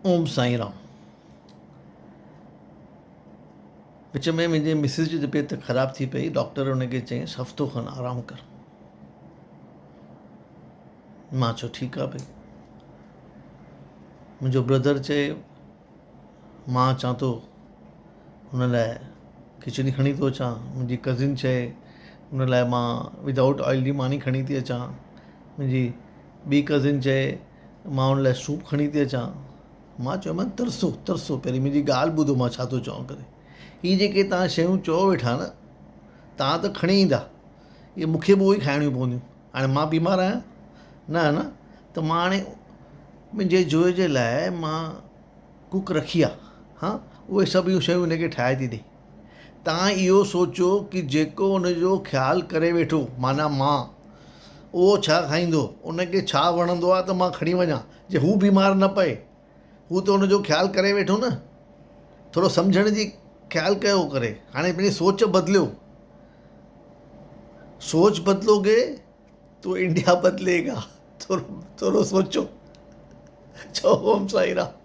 ओम साईं राम। विच में मुंहिंजे मिसिस जी तबियत ख़राबु थी पई। डॉक्टर हुनखे चयईंसि हफ़्तो खनि आरामु कर। मां चयो ठीकु आहे भई। मुंहिंजो ब्रदर चए मां अचां थो हुन लाइ खिचड़ी खणी थो अचां। मुंहिंजी कज़िन चए हुन लाइ मां विदाउट ऑइल जी मानी खणी थी अचां। मुंहिंजी ॿी कज़िन चए मां हुन लाइ सूप खणी थी अचां। मां चयोमांसि तरसो तरसो, पहिरीं मुंहिंजी ॻाल्हि ॿुधो मां छा थो चवां करे। हीअ जेके तव्हां शयूं चओ वेठा न, तव्हां त खणी ईंदा, इहे मूंखे बि उहो ई खाइणियूं पवंदियूं। हाणे मां बीमार आहियां न त मां हाणे मुंहिंजे जोइ जे लाइ मां कुक रखी आहे। हा, उहे सभु इहो शयूं हिनखे ठाहे थी ॾे। तव्हां इहो सोचो कि जेको हुनजो ख़्यालु करे वेठो, माना मां, उहो छा खाईंदो, उनखे छा वणंदो आहे त मां खणी वञा। जे हू बीमार न पए, हू त हुनजो ख़्यालु करे वेठो न। थोरो सम्झण जी ख़्यालु कयो करे। हाणे पंहिंजी सोच बदिलियो। सोच बदलोगे तो इंडिया बदलेगा। थोरो सोचो। चओ ओम साईं राम।